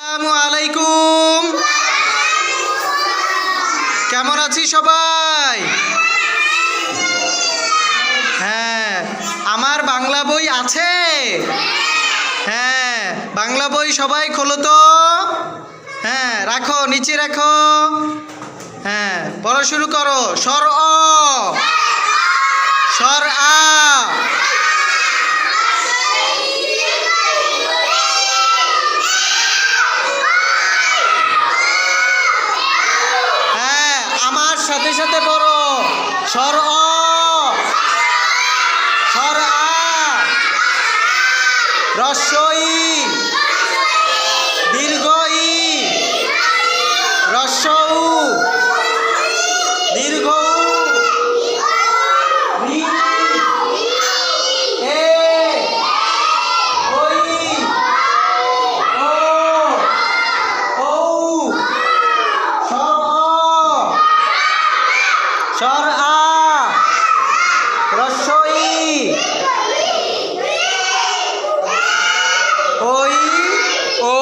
আসসালামু আলাইকুম। কেমন আছি সবাই? হ্যাঁ, আমার বাংলা বই আছে। হ্যাঁ, বাংলা বই সবাই খোলো তো। হ্যাঁ, রাখো, নিচে রাখো। হ্যাঁ, পড়া শুরু করো। স্বর অ, স্বর আ, হ্যাঁ আমার সাথে সাথে পড়ো। স্বর অ, স্বর আ, হ্রস্ব ই, দীর্ঘ ই, হ্রস্ব উ, দীর্ঘ উ, রি, এ, ওই, ও, ঔ, স্বর অ, স্বর আ, হ্রস্ব ই, ওই, ও,